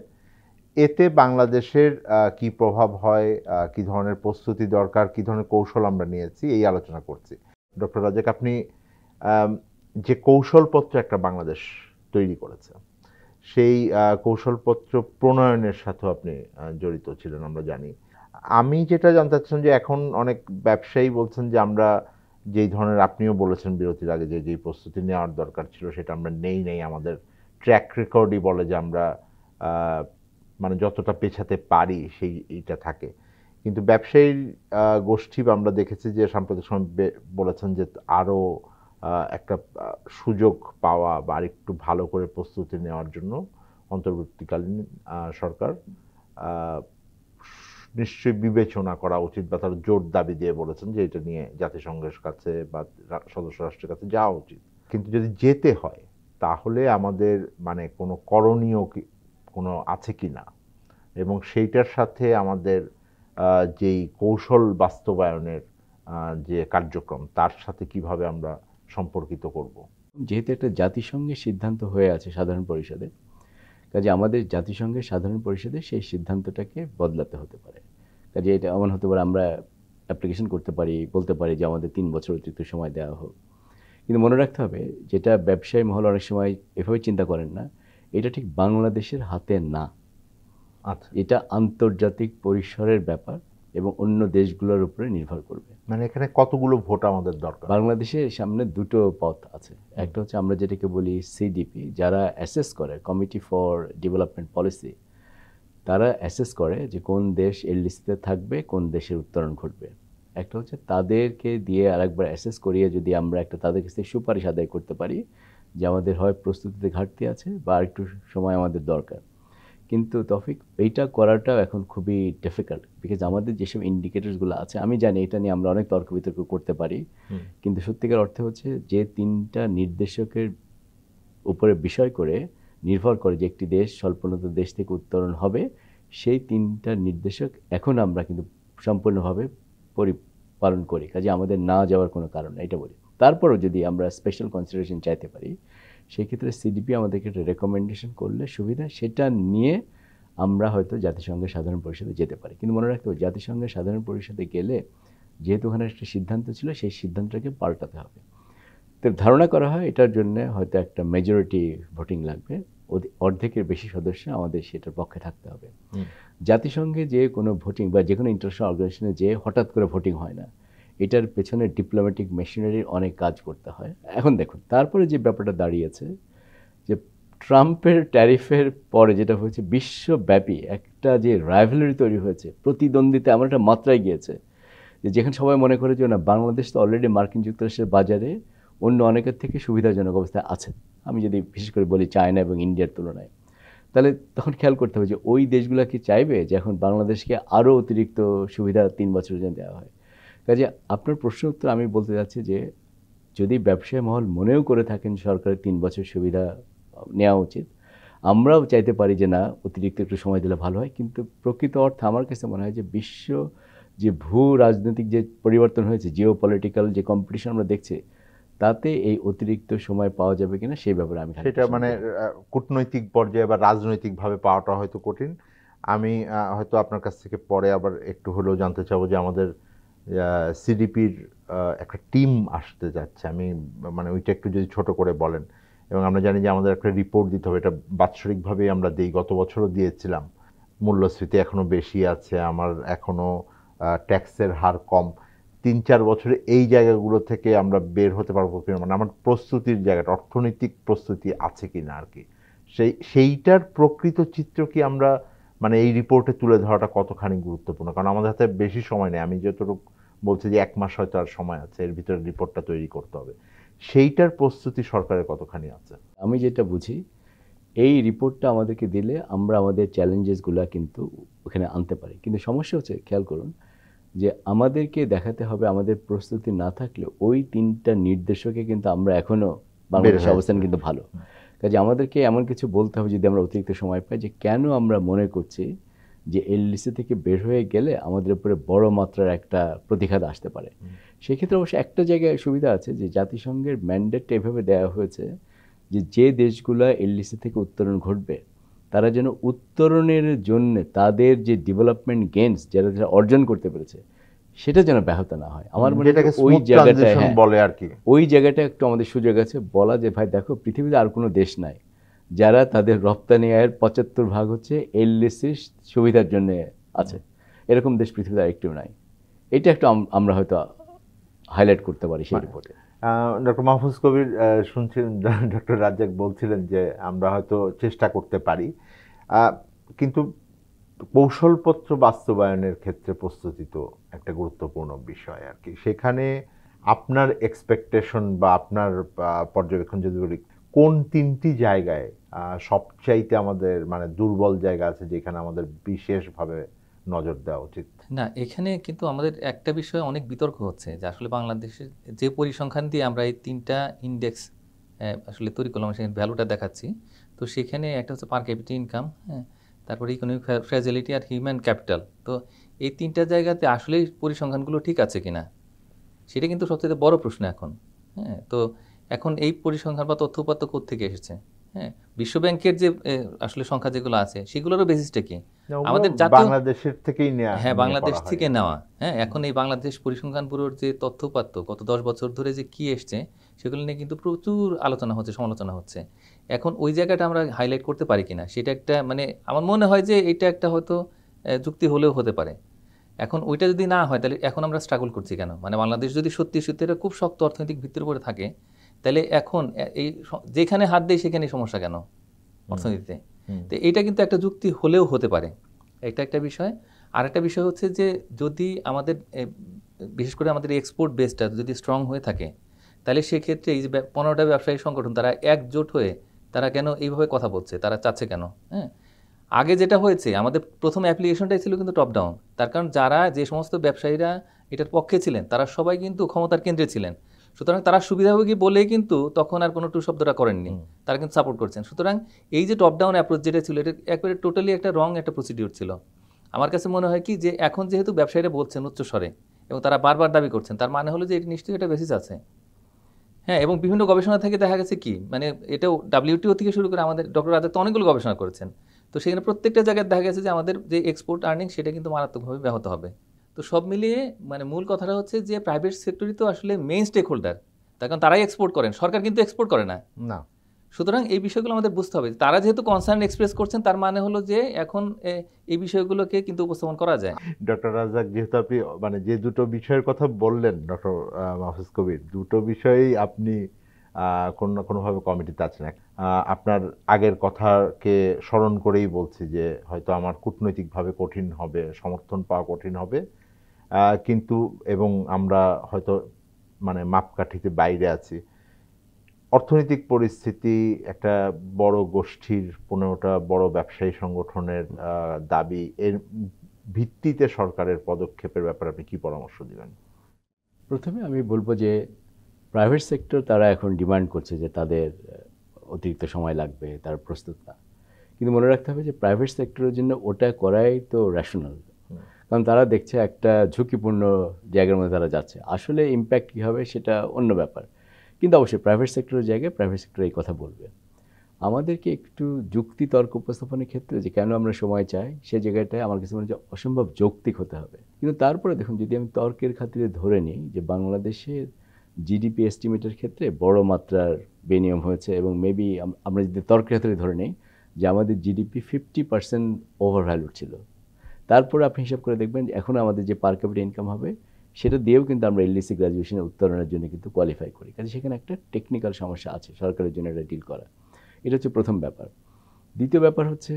এতে বাংলাদেশের কি প্রভাব হয়, কি ধরনের প্রস্তুতি দরকার, কি ধরনের কৌশল আমরা নিয়েছি, এই আলোচনা করছি। ডক্টর রাজ্জাক, আপনি যে কৌশলপত্র একটা বাংলাদেশ তৈরি করেছে, সেই কৌশলপত্র প্রণয়নের সাথেও আপনি জড়িত ছিলেন, আমরা জানি। আমি যেটা জানতে চাচ্ছিলাম যে এখন অনেক ব্যবসায়ী বলছেন যে আমরা যেই ধরনের, আপনিও বলেছেন বিরতির আগে, যে যেই প্রস্তুতি নেওয়ার দরকার ছিল সেটা আমরা নেই, আমাদের ট্র্যাক রেকর্ডই বলে যে আমরা মানে যতটা পেছাতে পারি এইটা থাকে। কিন্তু ব্যবসায়ী গোষ্ঠী আমরা দেখেছি যে সাম্প্রতিক সময় বলেছেন যে আরও একটা সুযোগ পাওয়া বা আরেকটু ভালো করে প্রস্তুতি নেওয়ার জন্য অন্তর্বর্তীকালীন সরকার নিশ্চয়ই বিবেচনা করা উচিত, বা তার জোর দাবি দিয়ে বলেছেন যে এটা নিয়ে জাতিসংঘের কাছে বা সদস্য রাষ্ট্রের কাছে যাওয়া উচিত। কিন্তু যদি যেতে হয় তাহলে আমাদের মানে কোনো করণীয় কোনো আছে কি না, এবং সেইটার সাথে আমাদের যেই কৌশল বাস্তবায়নের যে কার্যক্রম, তার সাথে কিভাবে আমরা সম্পর্কিত করব। যেহেতু একটা জাতিসংঘের সিদ্ধান্ত হয়ে আছে সাধারণ পরিষদে, কাজে আমাদের জাতিসংঘের সাধারণ পরিষদে সেই সিদ্ধান্তটাকে বদলাতে হতে পারে। কাজে এটা এমন হতে পারে আমরা অ্যাপ্লিকেশন করতে পারি, বলতে পারি যে আমাদের 3 বছর অতিরিক্ত সময় দেওয়া হোক। কিন্তু মনে রাখতে হবে, যেটা ব্যবসায়ী মহল অনেক সময় এভাবে চিন্তা করেন না, এটা ঠিক বাংলাদেশের হাতে না। আচ্ছা, এটা আন্তর্জাতিক পরিসরের ব্যাপার এবং অন্য দেশগুলোর উপরে নির্ভর করবে। মানে এখানে কতগুলো ভোট আমাদের দরকার? বাংলাদেশের সামনে দুটো পথ আছে। একটা হচ্ছে আমরা যেটাকে বলি সিডিপি, যারা অ্যাসেস করে, কমিটি ফর ডেভেলপমেন্ট পলিসি, তারা অ্যাসেস করে যে কোন দেশ এলডিসিতে থাকবে, কোন দেশের উত্তরণ ঘটবে। একটা হচ্ছে তাদেরকে দিয়ে আরেকবার অ্যাসেস করিয়ে যদি আমরা একটা তাদের কাছে সুপারিশ আদায় করতে পারি যে আমাদের হয় প্রস্তুতিতে ঘাটতি আছে বা আরেকটু সময় আমাদের দরকার। কিন্তু তৌফিক, এইটা করাটাও এখন খুবই ডিফিকাল্ট, বিকজ আমাদের যেসব ইন্ডিকেটরসগুলো আছে, আমি জানি এটা নিয়ে আমরা অনেক তর্ক বিতর্ক করতে পারি, কিন্তু সত্যিকার অর্থে হচ্ছে যে 3টা নির্দেশকের উপরে বিষয় করে নির্ভর করে যে একটি দেশ স্বল্পোন্নত দেশ থেকে উত্তরণ হবে, সেই 3টা নির্দেশক এখন আমরা কিন্তু সম্পূর্ণভাবে পালন করি। কাজে আমাদের না যাওয়ার কোনো কারণ নেই, এটা বলি। তারপরও যদি আমরা স্পেশাল কনসিডারেশন চাইতে পারি, সেই ক্ষেত্রে সিডিপি আমাদেরকে একটা রেকমেন্ডেশন করলে সুবিধা, সেটা নিয়ে আমরা হয়তো জাতিসংঘের সাধারণ পরিষদে যেতে পারি। কিন্তু মনে রাখতে হবে, জাতিসংঘের সাধারণ পরিষদে গেলে যেহেতু ওখানে একটা সিদ্ধান্ত ছিল, সেই সিদ্ধান্তটাকে পাল্টাতে হবে। তো ধারণা করা হয় এটার জন্য হয়তো একটা মেজরিটি ভোটিং লাগবে, অর্ধেকের বেশি সদস্য আমাদের সেটার পক্ষে থাকতে হবে। জাতিসংঘে যে কোনো ভোটিং বা যে কোনো ইন্টারন্যাশনাল অর্গানাইজেশনে যে হঠাৎ করে ভোটিং হয় না, এটার পেছনে ডিপ্লোম্যাটিক মেশিনারির অনেক কাজ করতে হয়। এখন দেখুন, তারপরে যে ব্যাপারটা দাঁড়িয়েছে যে ট্রাম্পের ট্যারিফের পরে যেটা হয়েছে, বিশ্বব্যাপী একটা যে রাইভালরি তৈরি হয়েছে, প্রতিদ্বন্দ্বিতা এমন একটা মাত্রায় গিয়েছে যে যেখানে সবাই মনে করে যে না, বাংলাদেশ তো অলরেডি মার্কিন যুক্তরাষ্ট্রের বাজারে অন্য অনেকের থেকে সুবিধাজনক অবস্থায় আছে, আমি যদি বিশেষ করে বলি চায়না এবং ইন্ডিয়ার তুলনায়, তাহলে তখন খেয়াল করতে হবে যে ওই দেশগুলো কি চাইবে যে এখন বাংলাদেশকে আরও অতিরিক্ত সুবিধা 3 বছরের জন্য দেওয়া হয়। কাজে আপনার প্রশ্ন উত্তর আমি বলতে যাচ্ছি যে যদি ব্যবসায়ী মহল মনেও করে থাকেন সরকারের 3 বছর সুবিধা নেওয়া উচিত, আমরাও চাইতে পারি যে না, অতিরিক্ত একটু সময় দিলে ভালো হয়। কিন্তু প্রকৃত অর্থে আমার কাছে মনে হয় যে বিশ্ব যে ভূ রাজনৈতিক যে পরিবর্তন হয়েছে, জিও পলিটিক্যাল যে কম্পিটিশন আমরা দেখছি, তাতে এই অতিরিক্ত সময় পাওয়া যাবে কিনা সেই ব্যাপারে আমি সেটা মানে কূটনৈতিক পর্যায়ে বা রাজনৈতিকভাবে পাওয়াটা হয়তো কঠিন। আমি হয়তো আপনার কাছ থেকে পরে আবার একটু হলেও জানতে চাবো যে আমাদের সিডিপির একটা টিম আসতে যাচ্ছে, আমি মানে ওইটা একটু যদি ছোট করে বলেন। এবং আমরা জানি যে আমাদের একটা রিপোর্ট দিতে হবে, এটা বাৎসরিকভাবেই আমরা দিই, গত বছরও দিয়েছিলাম। মূল্যস্ফীতি এখনও বেশি আছে, আমার এখনও ট্যাক্সের হার কম। 3-4 বছরে এই জায়গাগুলো থেকে আমরা বের হতে পারবো কিনা, মানে আমার প্রস্তুতির জায়গাটা, অর্থনৈতিক প্রস্তুতি আছে কিনা আর কি, সেইটার প্রকৃত চিত্র কি আমরা মানে এই রিপোর্টে তুলে ধরাটা কতখানি গুরুত্বপূর্ণ? কারণ আমাদের হাতে বেশি সময় নেই, আমি যতটুকু বলছি যে 1 মাস হয়তো আর সময় আছে, এর ভিতরে রিপোর্টটা তৈরি করতে হবে। সেইটার প্রস্তুতি সরকারের কতখানি আছে? আমি যেটা বুঝি, এই রিপোর্টটা আমাদেরকে দিলে আমরা আমাদের চ্যালেঞ্জেসগুলো কিন্তু ওখানে আনতে পারি। কিন্তু সমস্যা হচ্ছে, খেয়াল করুন যে আমাদেরকে দেখাতে হবে আমাদের প্রস্তুতি না থাকলে ওই 3টা নির্দেশকে কিন্তু আমরা এখনও বাংলাদেশের অবস্থান কিন্তু ভালো। কাজে আমাদেরকে এমন কিছু বলতে হবে যদি আমরা অতিরিক্ত সময় পাই, যে কেন আমরা মনে করছি যে এলডিসি থেকে বের হয়ে গেলে আমাদের উপরে বড় মাত্রার একটা প্রতিঘাত আসতে পারে। সেক্ষেত্রে অবশ্য একটা জায়গায় সুবিধা আছে, যে জাতিসংঘের ম্যান্ডেটটা এভাবে দেওয়া হয়েছে যে যে দেশগুলো এলডিসি থেকে উত্তরণ ঘটবে তারা যেন উত্তরণের জন্য তাদের যে ডেভেলপমেন্ট গেইনস যারা অর্জন করতে পেরেছে সেটা যেন ব্যাহত না হয়। আমার মনে হয় ওই জায়গাটায় বলে আর কি, ওই জায়গাটা একটু আমাদের সুযোগ আছে বলা, যে ভাই দেখো পৃথিবীতে আর কোনো দেশ নাই যারা তাদের রপ্তানি আয়ের 75% হচ্ছে এলডিসির সুবিধার জন্য আছে, এরকম দেশ পৃথিবীতে আরেকটু নাই। এটা একটু আমরা হয়তো হাইলাইট করতে পারি সেই রিপোর্টে। ডক্টর মাহফুজ কবির, শুনছিলেন ডক্টর রাজ্জাক বলছিলেন যে আমরা হয়তো চেষ্টা করতে পারি, কিন্তু কৌশলপত্র বাস্তবায়নের ক্ষেত্রে প্রস্তুতি তো একটা গুরুত্বপূর্ণ বিষয় আর কি। সেখানে আপনার এক্সপেকটেশন বা আপনার পর্যবেক্ষণ যদি বলি, কোন 3টি জায়গায় সবচাইতে আমাদের মানে দুর্বল জায়গা আছে যেখানে আমাদের বিশেষভাবে নজর দেওয়া উচিত? না, এখানে কিন্তু আমাদের একটা বিষয়ে অনেক বিতর্ক হচ্ছে যে আসলে বাংলাদেশের যে পরিসংখ্যান দিয়ে আমরা এই 3টা ইন্ডেক্স আসলে তৈরি করলাম, সেখানে ভ্যালুটা দেখাচ্ছি। তো সেখানে একটা হচ্ছে পার ক্যাপিটা ইনকাম, হ্যাঁ, তারপরে ইকোনমিক ফ্র্যাজিলিটি আর হিউম্যান ক্যাপিটাল। তো এই 3টা জায়গাতে আসলে পরিসংখ্যানগুলো ঠিক আছে কিনা সেটা কিন্তু সবচেয়ে বড় প্রশ্ন এখন। হ্যাঁ, তো এখন এই পরিসংখ্যান বা তথ্যপাত্র কোত্থেকে এসেছে? হ্যাঁ, বিশ্বব্যাংকের যে আসলে সংখ্যা যেগুলো আছে সেগুলোরও বেসিসটা কি? আমাদের জাতীয় বাংলাদেশের থেকেই নেওয়া। হ্যাঁ, বাংলাদেশ থেকে নেওয়া। হ্যাঁ, এখন এই বাংলাদেশ পরিসংখ্যান ব্যুরোর যে তথ্যপাত্র গত 10 বছর ধরে যে কি এসছে সেগুলো নিয়ে কিন্তু প্রচুর আলোচনা হচ্ছে, সমালোচনা হচ্ছে। এখন ওই জায়গাটা আমরা হাইলাইট করতে পারি কিনা সেটা একটা মানে আমার মনে হয় যে এটা একটা হয়তো যুক্তি হলেও হতে পারে। এখন ওইটা যদি না হয় তাহলে এখন আমরা স্ট্রাগল করছি কেন? মানে বাংলাদেশ যদি সত্যি সত্যি এটা খুব শক্ত অর্থনৈতিক ভিত্তির উপরে থাকে তাহলে এখন এই যেখানে হাত দেয় সেখানে সমস্যা কেন অর্থনীতিতে? তো এটা কিন্তু একটা যুক্তি হলেও হতে পারে, এটা একটা বিষয়। আর একটা বিষয় হচ্ছে যে যদি আমাদের বিশেষ করে আমাদের এক্সপোর্ট বেসটা যদি স্ট্রং হয়ে থাকে তাহলে সেক্ষেত্রে এই যে 15টা ব্যবসায়ী সংগঠন তারা একজোট হয়ে তারা কেন এইভাবে কথা বলছে, তারা চাচ্ছে কেন? হ্যাঁ, আগে যেটা হয়েছে আমাদের প্রথম অ্যাপ্লিকেশনটাই ছিল কিন্তু টপ ডাউন, তার কারণ যারা যে সমস্ত ব্যবসায়ীরা এটার পক্ষে ছিলেন তারা সবাই কিন্তু ক্ষমতার কেন্দ্রে ছিলেন, সুতরাং তারা সুবিধাভোগী বলেই কিন্তু তখন আর কোনো টু শব্দটা করেননি, তারা কিন্তু সাপোর্ট করছেন। সুতরাং এই যে টপ ডাউন অ্যাপ্রোচ যেটা ছিল এটা একবারে টোটালি একটা রং একটা প্রসিডিউর ছিল। আমার কাছে মনে হয় কি যে এখন যেহেতু ব্যবসায়ীরা বলছেন উচ্চস্বরে এবং তারা বারবার দাবি করছেন, তার মানে হলো যে এটি নিশ্চয়ই একটা বেসিস আছে। হ্যাঁ, এবং বিভিন্ন গবেষণা থেকে দেখা গেছে কি মানে এটাও WTO থেকে শুরু করে আমাদের ডক্টর রাজা তো অনেকগুলো গবেষণা করেছেন, তো সেখানে প্রত্যেকটা জায়গায় দেখা গেছে যে আমাদের যে এক্সপোর্ট আর্নিং সেটা কিন্তু মারাত্মকভাবে ব্যাহত হবে। তো সব মিলিয়ে মানে মূল কথাটা হচ্ছে যে প্রাইভেট সেক্টরই তো আসলে মেইন স্টেক হোল্ডার, তার কারণ তারাই এক্সপোর্ট করেন, সরকার কিন্তু এক্সপোর্ট করে না। সুতরাং এই বিষয়গুলো আমাদের বুঝতে হবে, তারা যেহেতু কনসার্ন এক্সপ্রেস করছেন তার মানে হলো যে এখন এই বিষয়গুলোকে কিন্তু উপস্থাপন করা যায়। ডক্টর রাজ্জাক, যেহেতু আপনি মানে যে দুটো বিষয়ের কথা বললেন ডক্টর মাহফুজ কবির, দুটো বিষয়েই আপনি কোনো না কোনোভাবে কমিটিতে আছেন। আপনার আগের কথাকে স্মরণ করেই বলছি যে হয়তো আমার কূটনৈতিকভাবে কঠিন হবে, সমর্থন পাওয়া কঠিন হবে, কিন্তু এবং আমরা হয়তো মানে মাপকাঠিতে বাইরে আছি। অর্থনৈতিক পরিস্থিতি, একটা বড় গোষ্ঠীর 15টা বড় ব্যবসায়ী সংগঠনের দাবি, এর ভিত্তিতে সরকারের পদক্ষেপের ব্যাপারে আপনি কি পরামর্শ দিবেন? প্রথমে আমি বলবো যে প্রাইভেট সেক্টর তারা এখন ডিমান্ড করছে যে তাদের অতিরিক্ত সময় লাগবে, তারা প্রস্তুত না। কিন্তু মনে রাখতে হবে যে প্রাইভেট সেক্টরের জন্য ওটা করাই তো রেশনাল, কারণ তারা দেখছে একটা ঝুঁকিপূর্ণ জায়গার মধ্যে তারা যাচ্ছে। আসলে ইম্প্যাক্ট কী হবে সেটা অন্য ব্যাপার, কিন্তু অবশ্যই প্রাইভেট সেক্টরের জায়গায় প্রাইভেট সেক্টর এই কথা বলবে। আমাদেরকে একটু যুক্তি তর্ক উপস্থাপনের ক্ষেত্রে যে কেন আমরা সময় চাই সেই জায়গাটায় আমার কাছে মনে হচ্ছে অসম্ভব যৌক্তিক হতে হবে। কিন্তু তারপরে দেখুন, যদি আমি তর্কের খাতিরে ধরে নিই যে বাংলাদেশের জিডিপি এস্টিমেটের ক্ষেত্রে বড় মাত্রার বেনিয়ম হয়েছে, এবং মেবি আমরা যদি তর্কের খাতিরে ধরে নিই যে আমাদের জিডিপি 50% ওভার ভ্যালুড ছিল, তারপরে আপনি হিসাব করে দেখবেন যে এখন আমাদের যে পার ক্যাপিটা ইনকাম হবে সেটা দিয়েও কিন্তু আমরা এলডিসি গ্র্যাজুয়েশনের উত্তরণের জন্য কিন্তু কোয়ালিফাই করি। কাজে সেখানে একটা টেকনিক্যাল সমস্যা আছে সরকারের জন্য এটা ডিল করা। এটা হচ্ছে প্রথম ব্যাপার। দ্বিতীয় ব্যাপার হচ্ছে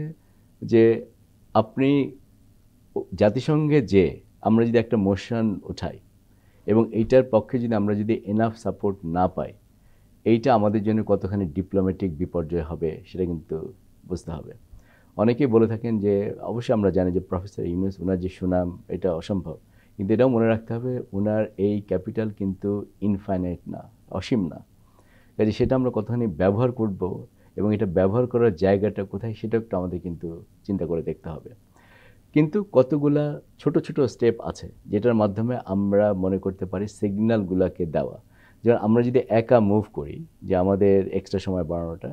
যে আপনি জাতিসংঘে যে আমরা যদি একটা মোশন উঠাই এবং এইটার পক্ষে যদি আমরা যদি এনাফ সাপোর্ট না পাই, এইটা আমাদের জন্য কতখানি ডিপ্লোম্যাটিক বিপর্যয় হবে সেটা কিন্তু বুঝতে হবে। অনেকেই বলে থাকেন যে অবশ্যই আমরা জানি যে প্রফেসর ইউনূস ওনার যে সুনাম এটা অসম্ভব, কিন্তু এটাও মনে রাখতে হবে ওনার এই ক্যাপিটাল কিন্তু ইনফাইনাইট না, অসীম না। কাজে সেটা আমরা কতখানি ব্যবহার করব এবং এটা ব্যবহার করার জায়গাটা কোথায় সেটা একটু আমাদের কিন্তু চিন্তা করে দেখতে হবে। কিন্তু কতগুলা ছোট ছোট স্টেপ আছে যেটার মাধ্যমে আমরা মনে করতে পারি সিগন্যালগুলোকে দেওয়া। যেমন আমরা যদি একা মুভ করি যে আমাদের এক্সট্রা সময় বাড়ানোটা,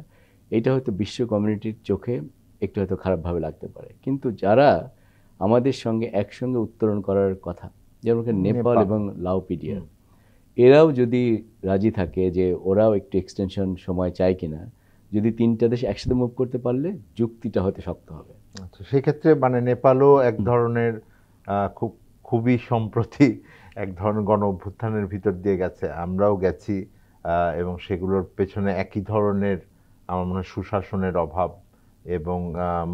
এটা হয়তো বিশ্ব কমিউনিটির চোখে একটু হয়তো খারাপভাবে লাগতে পারে, কিন্তু যারা আমাদের সঙ্গে একসঙ্গে উত্তরণ করার কথা, যেমন নেপাল এবং লাওপিডিয়া, এরাও যদি রাজি থাকে যে ওরাও একটু এক্সটেনশন সময় চায় কিনা, যদি তিনটা দেশ একসাথে মুভ করতে পারলে যুক্তিটা হয়তো শক্ত হবে। আচ্ছা, সেক্ষেত্রে মানে নেপালও এক ধরনের খুবই সম্প্রতি এক ধরনের গণ অভ্যুত্থানের ভিতর দিয়ে গেছে, আমরাও গেছি, এবং সেগুলোর পেছনে একই ধরনের আমার মনে হয় সুশাসনের অভাব এবং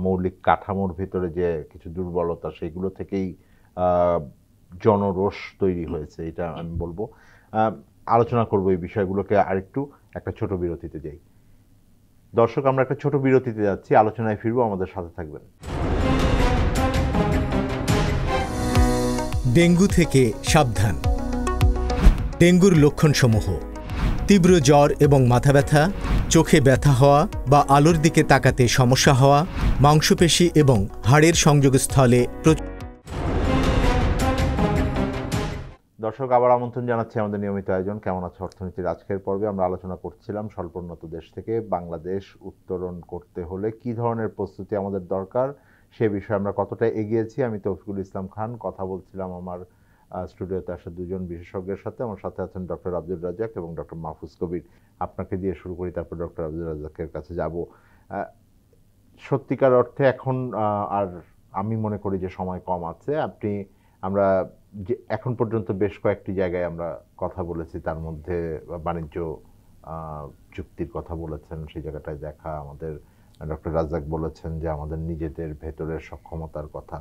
মৌলিক কাঠামোর ভিতরে যে কিছু দুর্বলতা, সেগুলো থেকেই জনরোষ তৈরি হয়েছে, এটা আমি বলবো। আলোচনা করবো এই বিষয়গুলোকে আরেকটু, একটা ছোট বিরতিতে যাই। দর্শক, আমরা একটা ছোট বিরতিতে যাচ্ছি, আলোচনায় ফিরবো, আমাদের সাথে থাকবেন। ডেঙ্গু থেকে সাবধান। ডেঙ্গুর লক্ষণসমূহ: তীব্র জ্বর এবং মাথা ব্যথা, চোখে ব্যথা হওয়া বা আলোর দিকে তাকাতে সমস্যা হওয়া, মাংসপেশি এবং হাড়ের সংযোগস্থলে। দর্শক, আবার আমন্ত্রণ জানাচ্ছি আমাদের নিয়মিত আয়োজন কেমন আছে অর্থনীতির আজকের পর্বে। আমরা আলোচনা করছিলাম স্বল্পোন্নত দেশ থেকে বাংলাদেশ উত্তরণ করতে হলে কি ধরনের প্রস্তুতি আমাদের দরকার, সে বিষয়ে আমরা কতটা এগিয়েছি। আমি তৌফিকুল ইসলাম খান কথা বলছিলাম আমার স্টুডিওতে আসা দুজন বিশেষজ্ঞের সাথে। আমার সাথে আছেন ডক্টর আব্দুর রাজ্জাক এবং ডক্টর মাহফুজ কবির। আপনাকে দিয়ে শুরু করি, তারপর ডক্টর আব্দুর রাজ্জাকের কাছে যাব। সত্যিকার অর্থে এখন আর আমি মনে করি যে সময় কম আছে। আমরা যে এখন পর্যন্ত বেশ কয়েকটি জায়গায় আমরা কথা বলেছি, তার মধ্যে বাণিজ্য চুক্তির কথা বলেছেন, সেই জায়গাটায় দেখা। আমাদের ডক্টর রাজ্জাক বলেছেন যে আমাদের নিজেদের ভেতরের সক্ষমতার কথা।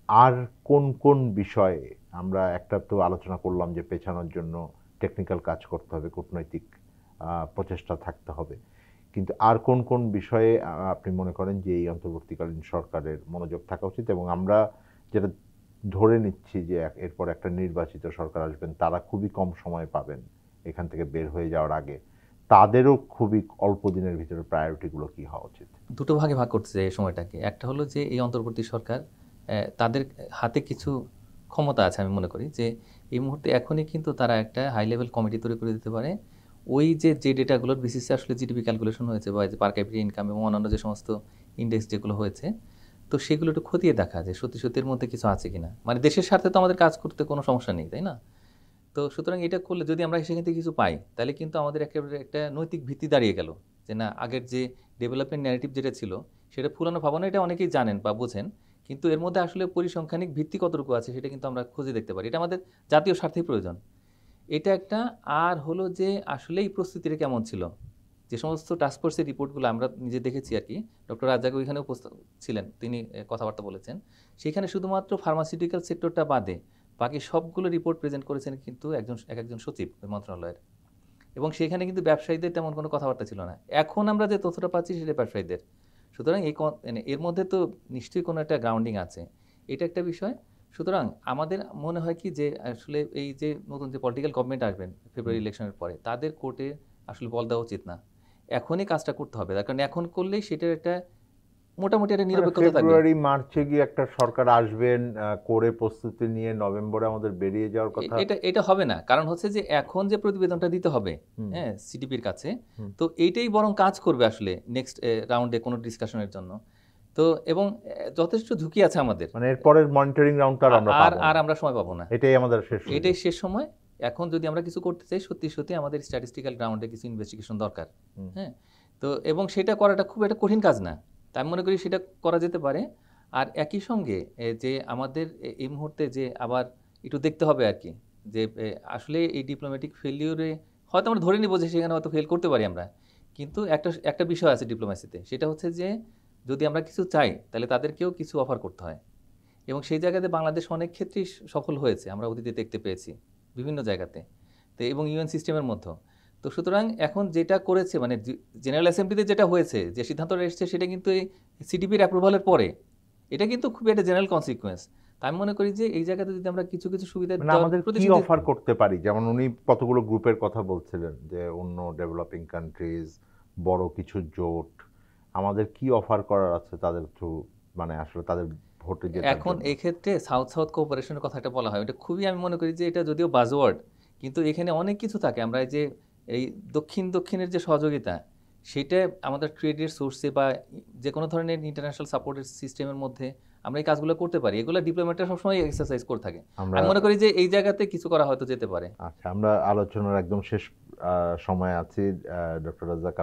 আর কোন কোন বিষয়ে আমরা একটা তো আলোচনা করলাম যে পেছানোর জন্য টেকনিক্যাল কাজ করতে হবে, কূটনৈতিক প্রচেষ্টা থাকতে হবে, কিন্তু আর কোন কোন বিষয়ে আপনি মনে করেন যে এই অন্তর্বর্তীকালীন সরকারের মনোযোগ থাকা উচিত? এবং আমরা যেটা ধরে নিচ্ছি যে এরপর একটা নির্বাচিত সরকার আসবেন, তারা খুবই কম সময় পাবেন এখান থেকে বের হয়ে যাওয়ার আগে, তাদেরও খুবই অল্প দিনের ভিতরে প্রায়োরিটিগুলো কি হওয়া উচিত? দুটো ভাগে ভাগ করতে চাই এই সময়টাকে। একটা হলো যে এই অন্তর্বর্তী সরকার, তাদের হাতে কিছু ক্ষমতা আছে। আমি মনে করি যে এই মুহূর্তে এখনই কিন্তু তারা একটা হাই লেভেল কমিটি তৈরি করে দিতে পারে। ওই যে ডেটাগুলোর বেসিসে আসলে জিডিপি ক্যালকুলেশন হয়েছে বা যে পার ক্যাপিটা ইনকাম এবং অন্যান্য যে সমস্ত ইন্ডেক্স যেগুলো হয়েছে, তো সেগুলো একটু খতিয়ে দেখা যে সত্যি সত্যির মধ্যে কিছু আছে কিনা। মানে দেশের স্বার্থে তো আমাদের কাজ করতে কোনো সমস্যা নেই, তাই না? তো সুতরাং এটা করলে যদি আমরা সেখান থেকে কিছু পাই, তাহলে কিন্তু আমাদের একেবারে একটা নৈতিক ভিত্তি দাঁড়িয়ে গেল যে না, আগের যে ডেভেলপমেন্ট ন্যারেটিভ যেটা ছিল সেটা ফুলানো ভাবানো, এটা অনেকেই জানেন বা বোঝেন, কিন্তু এর মধ্যে আসলে পরিসংখ্যানিক ভিত্তি কতটুকু আছে সেটা কিন্তু আমরা খুঁজে দেখতে পারি। এটা আমাদের জাতীয় স্বার্থেই প্রয়োজন, এটা একটা। আর হলো যে আসলে এই প্রস্তুতিটা কেমন ছিল, যে সমস্ত টাস্কফোর্সের রিপোর্টগুলো আমরা নিজে দেখেছি আর কি, ডক্টর রাজ্জাক ওইখানে উপস্থিত ছিলেন, তিনি কথাবার্তা বলেছেন, সেখানে শুধুমাত্র ফার্মাসিউটিক্যাল সেক্টরটা বাদে বাকি সবগুলো রিপোর্ট প্রেজেন্ট করেছেন কিন্তু একজন সচিব মন্ত্রণালয়ের, এবং সেখানে কিন্তু ব্যবসায়ীদের তেমন কোনো কথাবার্তা ছিল না। এখন আমরা যে তথ্যটা পাচ্ছি সেটা ব্যবসায়ীদের। সুতরাং এর মধ্যে তো নিশ্চয়ই কোনো একটা গ্রাউন্ডিং আছে, এটা একটা বিষয়। সুতরাং আমাদের মনে হয় কি যে আসলে এই যে নতুন যে পলিটিক্যাল গভর্নমেন্ট আসবেন ফেব্রুয়ারি ইলেকশনের পরে, তাদের কোর্টে আসলে বল দেওয়া উচিত না, এখনই কাজটা করতে হবে। তার কারণ এখন করলেই সেটার একটা মোটামুটি একটা নিরপেক্ষতা থাকবে। ফেব্রুয়ারি মার্চে গিয়ে একটা সরকার আসবেন করে প্রস্তুতি নিয়ে নভেম্বরে আমাদের বেরিয়ে যাওয়ার কথা, এটা হবে না। কারণ হচ্ছে যে এখন যে প্রতিবেদনটা দিতে হবে হ্যাঁ সিডিপির কাছে, তো এইটাই বরং কাজ করবে আসলে নেক্সট রাউন্ডে কোনো ডিসকাশনের জন্য। তো এবং যথেষ্ট ঝুঁকি আছে আমাদের, মানে এরপরের মনিটরিং রাউন্ডটা আমরা সময় পাবো না, এটাই আমাদের শেষ সময়। এখন যদি আমরা কিছু করতে চাই, সত্যি সত্যি আমাদের স্ট্যাটিস্টিক্যাল গ্রাউন্ডে কিছু ইনভেস্টিগেশন দরকার। হ্যাঁ, তো এবং সেটা করাটা খুব একটা কঠিন কাজ না, তাই আমি মনে করি সেটা করা যেতে পারে। আর একই সঙ্গে যে আমাদের এই মুহূর্তে যে আবার একটু দেখতে হবে আর কি, যে আসলে এই ডিপ্লোম্যাটিক ফেলিওরে হয়তো আমরা ধরে নিব যে সেখানে হয়তো ফেল করতে পারি আমরা, কিন্তু একটা বিষয় আছে ডিপ্লোম্যাসিতে, সেটা হচ্ছে যে যদি আমরা কিছু চাই তাহলে তাদেরকেও কিছু অফার করতে হয়, এবং সেই জায়গাতে বাংলাদেশ অনেক ক্ষেত্রেই সফল হয়েছে, আমরা অতীতে দেখতে পেয়েছি বিভিন্ন জায়গাতে, তো এবং ইউএন সিস্টেমের মধ্যে। তো সুতরাং এখন যেটা করেছে মানে জেনারেল অ্যাসেম্বলিতে যেটা হয়েছে, যে সিদ্ধান্তটা এসেছে, সেটা কিন্তু এই সিডিপির অ্যাপ্রুভালের পরে, এটা কিন্তু খুবই একটা জেনারেল কনসিকুয়েন্স। তাই আমি মনে করি যে এই জায়গাতে যদি আমরা কিছু কিছু সুবিধা আমাদের কি অফার করতে পারি, যেমন উনি কতগুলো গ্রুপের কথা বলছিলেন যে অন্য ডেভেলপিং কান্ট্রিজ বড় কিছু জোট, আমাদের কি অফার করার আছে তাদের থ্রু, মানে আসলে তাদের ভোটে জেতার এখন জন্য? এক্ষেত্রে সাউথ সাউথ কোঅপারেশনের কথাটা বলা হয়, এটা খুবই আমি মনে করি যে এটা যদিও বাজওয়ার্ড, কিন্তু এখানে অনেক কিছু থাকে। আমরা এই যে এই দক্ষিণের যে সহযোগিতা, সেটা আমাদের ট্রেডের সোর্সে বা যে কোনো ধরনের ইন্টারন্যাশনাল সাপোর্টের সিস্টেমের মধ্যে আমরা এই কাজগুলো করতে পারি। এগুলো ডিপ্লোমেটরা সবসময় এক্সারসাইজ করে থাকে। আমরা আমি মনে করি যে এই জায়গাতে কিছু করা হয়তো যেতে পারে। আচ্ছা, আমরা আলোচনার একদম শেষ সময় আছি। ডক্টর রাজ্জাক,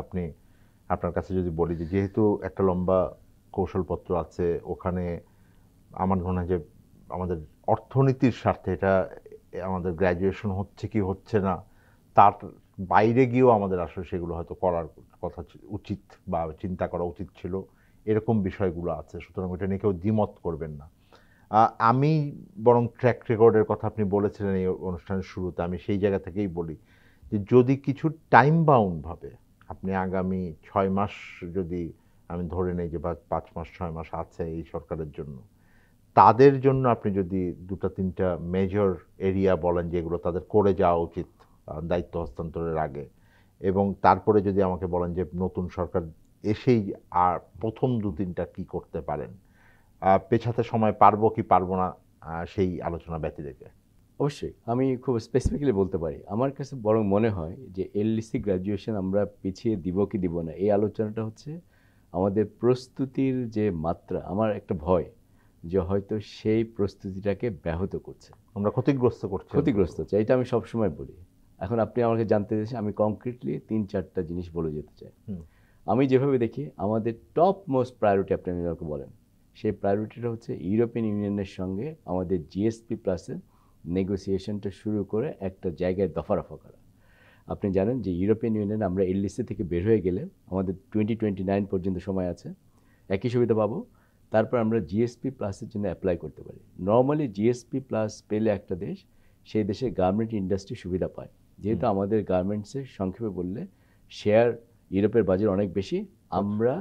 আপনার কাছে যদি বলি যে যেহেতু একটা লম্বা কৌশলপত্র আছে, ওখানে আমার মনে হয় যে আমাদের অর্থনীতির স্বার্থে এটা আমাদের গ্র্যাজুয়েশন হচ্ছে কি হচ্ছে না তার বাইরে গিয়েও আমাদের আসলে সেগুলো হয়তো করার কথা উচিত বা চিন্তা করা উচিত ছিল, এরকম বিষয়গুলো আছে। সুতরাং এটা নিয়ে কেউ দ্বিমত করবেন না। আমি বরং ট্র্যাক রেকর্ডের কথা আপনি বলেছিলেন এই অনুষ্ঠানের শুরুতে, আমি সেই জায়গা থেকেই বলি যে যদি কিছু টাইম বাউন্ডভাবে আপনি আগামী 6 মাস যদি আমি ধরে নেই যে বা 5 মাস 6 মাস আছে এই সরকারের জন্য, তাদের জন্য আপনি যদি 2-3টা মেজর এরিয়া বলেন যেগুলো তাদের করে যাওয়া উচিত দায়িত্ব হস্তান্তরের আগে, এবং তারপরে যদি আমাকে বলেন যে নতুন সরকার এসেই আর প্রথম 2-3টা কি করতে পারেন, পেছাতে সময় পারবো কি পারবো না সেই আলোচনা ব্যতি রেখে। অবশ্যই আমি খুব স্পেসিফিক্যালি বলতে পারি, আমার কাছে বরং মনে হয় যে এলডিসি গ্র্যাজুয়েশন আমরা পিছিয়ে দিব কি দিব না, এই আলোচনাটা হচ্ছে আমাদের প্রস্তুতির যে মাত্রা, আমার একটা ভয় যে হয়তো সেই প্রস্তুতিটাকে ব্যাহত করছে, আমরা ক্ষতিগ্রস্ত হচ্ছে। এটা আমি সবসময় বলি। এখন আপনি আমাকে জানতে চাইছেন, আমি কংক্রিটলি 3-4টা জিনিস বলে যেতে চাই। আমি যেভাবে দেখি আমাদের টপ মোস্ট প্রায়োরিটি, আপনি আমাকে বলেন, সেই প্রায়োরিটিটা হচ্ছে ইউরোপিয়ান ইউনিয়নের সঙ্গে আমাদের জিএসপি প্লাসের নেগোসিয়েশনটা শুরু করে একটা জায়গায় দফারফা করা। আপনি জানেন যে ইউরোপিয়ান ইউনিয়ন আমরা এলডিসি থেকে বের হয়ে গেলে আমাদের 2029 পর্যন্ত সময় আছে, একই সুবিধা পাবো। তারপর আমরা জিএসপি প্লাসের জন্য অ্যাপ্লাই করতে পারি। নর্মালি জিএসপি প্লাস পেলে একটা দেশ, সেই দেশে গার্মেন্ট ইন্ডাস্ট্রি সুবিধা পায়। যেহেতু আমাদের গার্মেন্টসের সংক্ষেপে বললে শেয়ার ইউরোপের বাজার অনেক বেশি, আমরা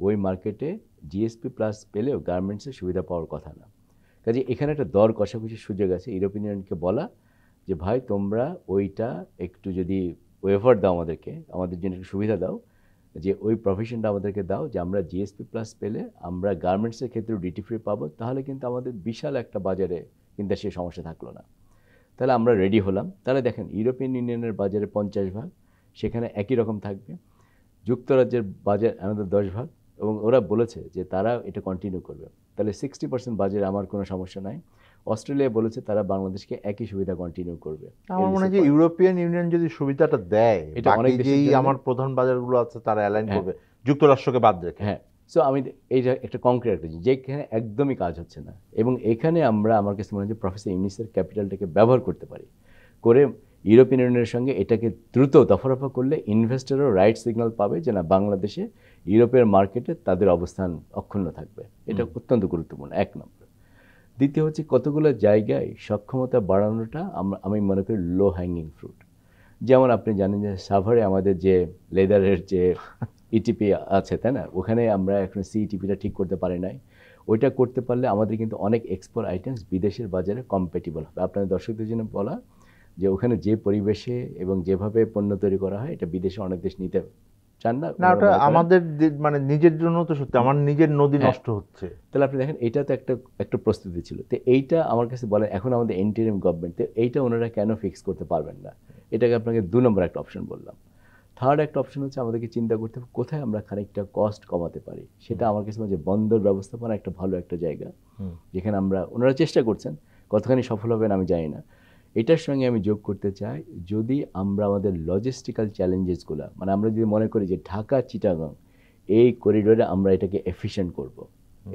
ওই মার্কেটে জিএসপি প্লাস পেলেও গার্মেন্টসের সুবিধা পাওয়ার কথা না। কাজে এখানে একটা দর কষাকষির সুযোগ আছে ইউরোপিয়ান ইউনিয়নকে বলা যে ভাই তোমরা ওইটা একটু যদি ওয়েভার দাও, আমাদের জন্য একটু সুবিধা দাও, যে ওই প্রফেশনটা আমাদেরকে দাও, যে আমরা জিএসপি প্লাস পেলে আমরা গার্মেন্টসের ক্ষেত্রেও ডিউটি ফ্রি পাবো, তাহলে কিন্তু আমাদের বিশাল একটা বাজারে কিন্তু সে সমস্যা থাকলো না। তাহলে আমরা রেডি হলাম। তাহলে দেখেন ইউরোপিয়ান ইউনিয়নের বাজারে 50 ভাগ, সেখানে একই রকম থাকবে। যুক্তরাজ্যের বাজার আমাদের 10 ভাগ, এবং ওরা বলেছে যে তারা এটা কন্টিনিউ করবে। তাহলে 60% বাজারে আমার কোনো সমস্যা নাই। অস্ট্রেলিয়া বলেছে তারা বাংলাদেশকে একই সুবিধা কন্টিনিউ করবে। আমার মনে হয় যে ইউরোপিয়ান ইউনিয়ন যদি সুবিধাটা দেয়, এটা অনেক যেই আমার প্রধান বাজারগুলো আছে তারা অ্যালাইন করবে যুক্তরাষ্ট্রকে বাদ রেখে। হ্যাঁ, সো আমি এইটা একটা কংক্রিট একটা জিনিস যেখানে একদমই কাজ হচ্ছে না, এবং এখানে আমরা আমার কাছে মনে হয় যে প্রফেসর ইউনিসের ক্যাপিটালটাকে ব্যবহার করতে পারি, করে ইউরোপিয়ান ইউনিয়নের সঙ্গে এটাকে দ্রুত দফারফা করলে ইনভেস্টরও রাইট সিগন্যাল পাবে যে না, বাংলাদেশে ইউরোপের মার্কেটে তাদের অবস্থান অক্ষুণ্ণ থাকবে। এটা অত্যন্ত গুরুত্বপূর্ণ, 1 নম্বর। দ্বিতীয় হচ্ছে কতগুলো জায়গায় সক্ষমতা বাড়ানোটা আমি মনে করি লো হ্যাঙ্গিং ফ্রুট। যেমন আপনি জানেন যে সাভারে আমাদের যে লেদারের যে ইটিপি আছে, তাই না, ওখানে আমরা এখন সিইটিপিটা ঠিক করতে পারি নাই। ওইটা করতে পারলে আমাদের কিন্তু অনেক এক্সপোর্ট আইটেমস বিদেশের বাজারে কম্পেটিবল হবে। আপনাদের দর্শকদের জন্য বলা যে ওখানে যে পরিবেশে এবং যেভাবে পণ্য তৈরি করা হয়, এটা বিদেশে অনেক দেশ নিতে চান না। ওটা আমাদের মানে নিজের জন্য তো সত্যি, আমার নিজের নদী নষ্ট হচ্ছে। তাহলে আপনি দেখেন এটা তো একটা প্রস্তুতি ছিল। তো এইটা আমার কাছে বলেন, এখন আমাদের ইন্টারিম গভর্নমেন্ট, এইটা ওনারা কেন ফিক্স করতে পারবেন না? এটাকে আপনাকে 2 নম্বর একটা অপশন বললাম। থার্ড একটা অপশন হচ্ছে আমাদেরকে চিন্তা করতে হবে কোথায় আমরা খানিকটা কস্ট কমাতে পারি। সেটা আমার কাছে মনে হয় যে বন্দর ব্যবস্থাপনা একটা ভালো একটা জায়গা, যেখানে ওনারা চেষ্টা করছেন, কতখানি সফল হবেন আমি জানি না। এটার সঙ্গে আমি যোগ করতে চাই, যদি আমরা আমাদের লজিস্টিক্যাল চ্যালেঞ্জেসগুলো, মানে আমরা যদি মনে করি যে ঢাকা চিটাগাং এই করিডোরে আমরা এটাকে এফিশিয়েন্ট করব,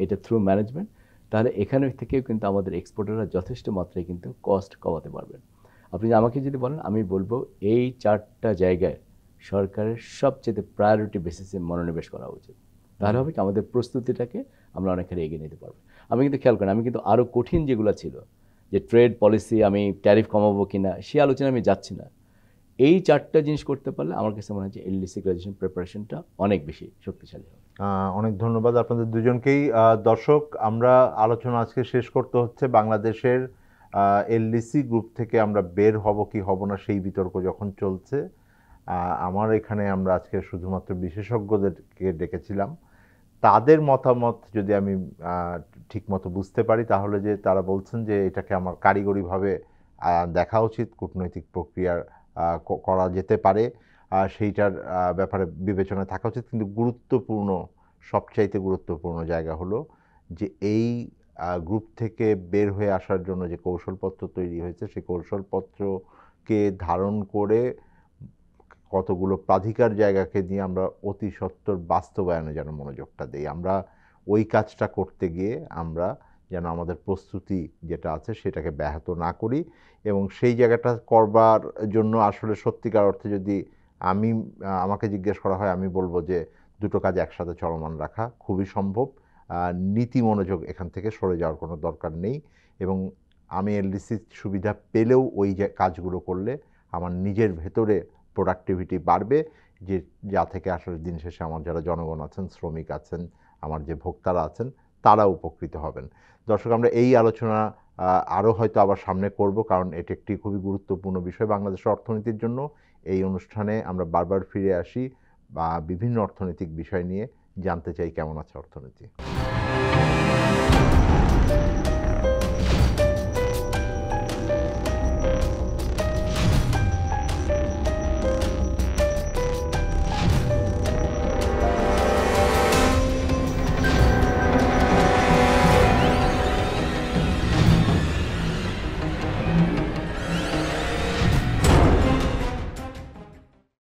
এটা থ্রু ম্যানেজমেন্ট, তাহলে এখানে থেকেও কিন্তু আমাদের এক্সপোর্টাররা যথেষ্ট মাত্রায় কিন্তু কস্ট কমাতে পারবেন। আপনি আমাকে যদি বলেন, আমি বলবো এই 4টা জায়গায় সরকারের সবচেয়ে প্রায়োরিটি বেসিসে মনোনিবেশ করা উচিত। তাহলে হবে কি আমাদের প্রস্তুতিটাকে আমরা অনেকখানি এগিয়ে নিতে পারবো। আমি কিন্তু খেয়াল করেন, আমি কিন্তু আরও কঠিন যেগুলো ছিল, যে ট্রেড পলিসি, আমি ট্যারিফ কমাবো কিনা, সে আলোচনা আমি যাচ্ছি না। এই 4টা জিনিস করতে পারলে আমার কাছে মনে হয় যে এলডিসি গ্র্যাজুয়েশন প্রিপারেশনটা অনেক বেশি শক্তিশালী হবে। অনেক ধন্যবাদ আপনাদের দুজনকেই। দর্শক, আমরা আলোচনা আজকে শেষ করতে হচ্ছে বাংলাদেশের এলডিসি গ্রুপ থেকে আমরা বের হব কি হব না সেই বিতর্ক যখন চলছে। আমার এখানে আমরা আজকে শুধুমাত্র বিশেষজ্ঞদেরকে ডেকেছিলাম। তাদের মতামত যদি আমি ঠিকমতো বুঝতে পারি তাহলে যে তারা বলছেন যে এটাকে আমার কারিগরিভাবে দেখা উচিত, কূটনৈতিক প্রক্রিয়া করা যেতে পারে, সেইটার ব্যাপারে বিবেচনায় থাকা উচিত। কিন্তু গুরুত্বপূর্ণ, সবচাইতে গুরুত্বপূর্ণ জায়গা হলো যে এই গ্রুপ থেকে বের হয়ে আসার জন্য যে কৌশলপত্র তৈরি হয়েছে সেই কৌশলপত্রকে ধারণ করে কতগুলো প্রাধিকার জায়গাকে দিয়ে আমরা অতি সত্বর বাস্তবায়নে যেন মনোযোগটা দিই। আমরা ওই কাজটা করতে গিয়ে আমরা যেন আমাদের প্রস্তুতি যেটা আছে সেটাকে ব্যাহত না করি, এবং সেই জায়গাটা করবার জন্য আসলে সত্যিকার অর্থে যদি আমাকে জিজ্ঞেস করা হয়, আমি বলবো যে দুটো কাজ একসাথে চলমান রাখা খুবই সম্ভব। নীতি মনোযোগ এখান থেকে সরে যাওয়ার কোনো দরকার নেই, এবং আমি এলডিসি সুবিধা পেলেও ওই কাজগুলো করলে আমার নিজের ভেতরে প্রোডাক্টিভিটি বাড়বে, যা থেকে আসলে দিন শেষে আমার যারা জনগণ আছেন, শ্রমিক আছেন, আমার যে ভোক্তারা আছেন, তারা উপকৃত হবেন। দর্শক, আমরা এই আলোচনা আরও হয়তো আবার সামনে করব, কারণ এটি একটি খুবই গুরুত্বপূর্ণ বিষয় বাংলাদেশের অর্থনীতির জন্য। এই অনুষ্ঠানে আমরা বারবার ফিরে আসি বা বিভিন্ন অর্থনৈতিক বিষয় নিয়ে জানতে চাই কেমন আছে অর্থনীতি।